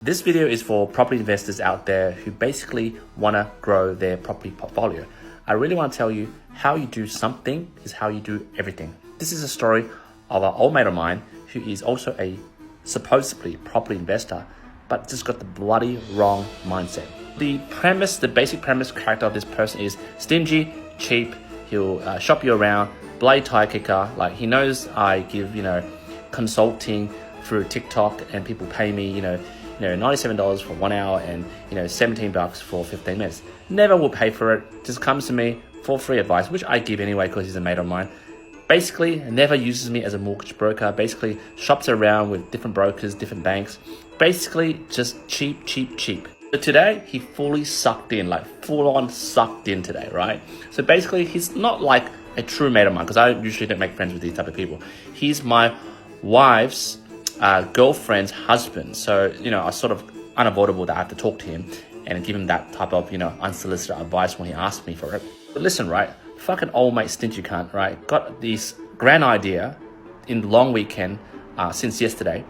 This video is for property investors out there who basically want to grow their property portfolio. I really want to tell you how you do something is how you do everything. This is a story of an old mate of mine who is also a supposedly property investor, but just got the bloody wrong mindset. The basic premise character of this person is stingy, cheap. He'll shop you around, bloody tire kicker. Like, he knows I give, consulting through TikTok and people pay me, $97 for 1 hour and $17 for 15 minutes. Never will pay for it. Just comes to me for free advice, which I give anyway because he's a mate of mine. Basically, never uses me as a mortgage broker. Basically, shops around with different brokers, different banks. Basically, just cheap. But today, he fully sucked in, like full on sucked in today, right? So basically, he's not like a true mate of mine because I usually don't make friends with these type of people. He's my wife's girlfriend's husband. So, it's sort of unavoidable that I have to talk to him and give him that type of, unsolicited advice when he asks me for it. But listen, right? Fucking old mate stingy cunt, right? Got this grand idea in the long weekend since yesterday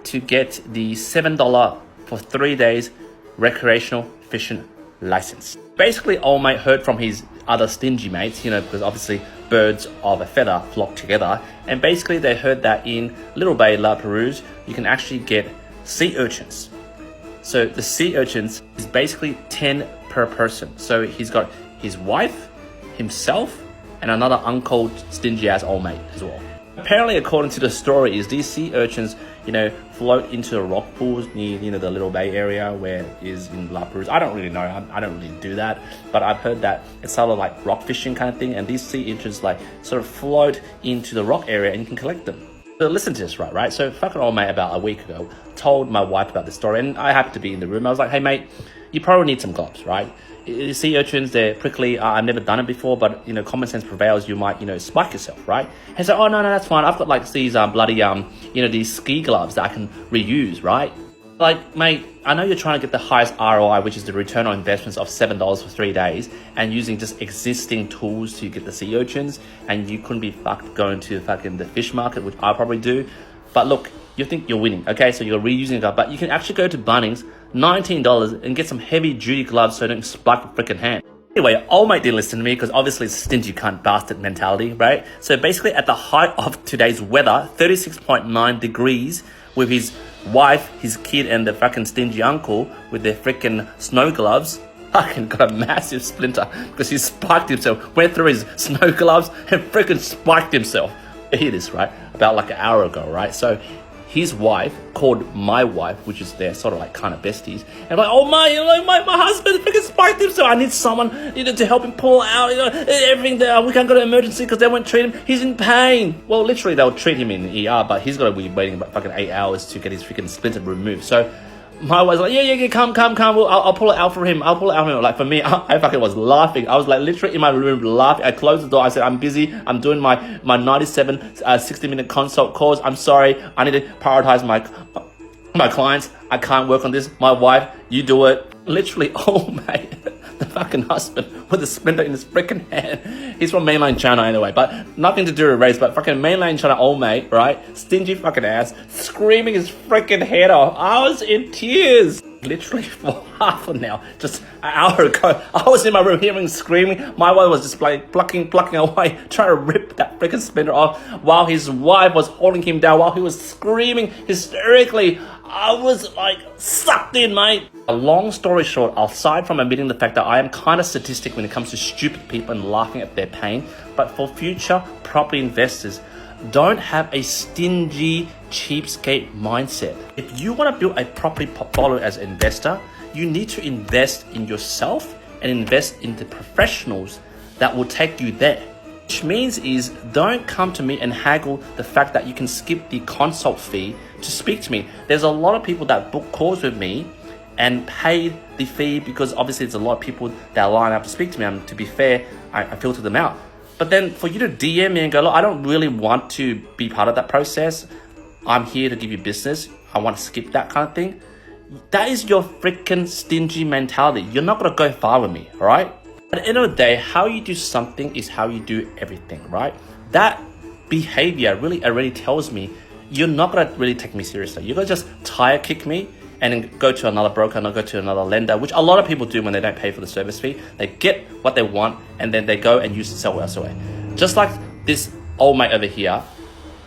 to get the $7 for 3 days recreational fishing license. Basically, old mate heard from his other stingy mates, because obviously birds of a feather flock together. And basically they heard that in Little Bay, La Perouse, you can actually get sea urchins. So the sea urchins is basically 10 per person. So he's got his wife, himself, and another uncalled stingy ass old mate as well. Apparently, according to the story, is these sea urchins, float into the rock pools near, the Little Bay area where it is in La Perouse. I don't really know. I don't really do that, but I've heard that it's sort of like rock fishing kind of thing, and these sea urchins sort of float into the rock area, and you can collect them. So listen to this, right? So fucking old mate about a week ago told my wife about this story, and I happened to be in the room. I was like, hey mate, you probably need some gloves, right? Sea urchins, they're prickly. I've never done it before, but common sense prevails. You might spike yourself, right? And so, oh no, that's fine. I've got like these bloody these ski gloves that I can reuse, right? Like, mate, I know you're trying to get the highest ROI, which is the return on investments of $7 for 3 days, and using just existing tools to get the sea urchins, and you couldn't be fucked going to fucking the fish market, which I probably do. But look, you think you're winning, okay? So you're reusing it, but you can actually go to Bunnings, $19, and get some heavy duty gloves so you don't spike your freaking hand. Anyway, old mate didn't listen to me because obviously it's stingy cunt bastard mentality, right? So basically at the height of today's weather, 36.9 degrees, with his wife, his kid, and the fucking stingy uncle with their freaking snow gloves, fucking got a massive splinter because he spiked himself, went through his snow gloves and freaking spiked himself. You hear this, right? About like an hour ago, right? So his wife called my wife, which is their sort of like kind of besties, and like, oh my husband freaking spiked him, so I need someone to help him pull out everything. We can't go to emergency because they won't treat him. He's in pain. Well, literally they'll treat him in the ER, but he's got to be waiting about fucking 8 hours to get his freaking splinter removed. So my wife's like, yeah, come. I'll pull it out for him. Like, for me, I fucking was laughing. I was like literally in my room laughing. I closed the door. I said, I'm busy. I'm doing my 97 60-minute consult calls. I'm sorry. I need to prioritize my clients. I can't work on this. My wife, you do it. Literally, oh mate, the fucking husband with a splinter in his freaking hand. He's from mainland China anyway, but nothing to do with race, but fucking mainland China old mate, right? Stingy fucking ass, screaming his freaking head off. I was in tears. Literally for half an hour, just an hour ago, I was in my room hearing screaming. My wife was just like plucking away, trying to rip that freaking splinter off, while his wife was holding him down, while he was screaming hysterically. I was like sucked in, mate. A long story short, aside from admitting the fact that I am kind of sadistic when it comes to stupid people and laughing at their pain, but for future property investors, don't have a stingy, cheapskate mindset. If you want to build a property portfolio as an investor, you need to invest in yourself and invest in the professionals that will take you there. Which means is, don't come to me and haggle the fact that you can skip the consult fee to speak to me. There's a lot of people that book calls with me and pay the fee because obviously there's a lot of people that line up to speak to me. And to be fair, I filter them out. But then for you to DM me and go, look, I don't really want to be part of that process. I'm here to give you business. I want to skip that kind of thing. That is your freaking stingy mentality. You're not going to go far with me, all right? At the end of the day, how you do something is how you do everything, right? That behavior really already tells me you're not going to really take me seriously. You're going to just tire kick me and then go to another broker and go to another lender, which a lot of people do when they don't pay for the service fee. They get what they want and then they go and use it somewhere else away. Just like this old mate over here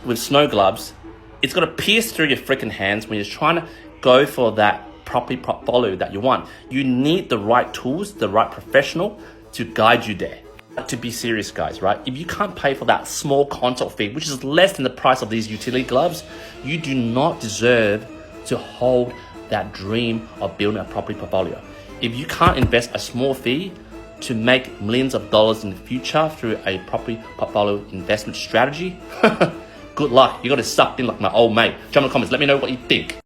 with snow gloves, it's going to pierce through your freaking hands when you're trying to go for that property portfolio that you want. You need the right tools, the right professional to guide you there. To be serious, guys, right? If you can't pay for that small consult fee, which is less than the price of these utility gloves, you do not deserve to hold that dream of building a property portfolio. If you can't invest a small fee to make millions of dollars in the future through a property portfolio investment strategy, good luck. You got to suck in like my old mate. Jump in the comments. Let me know what you think.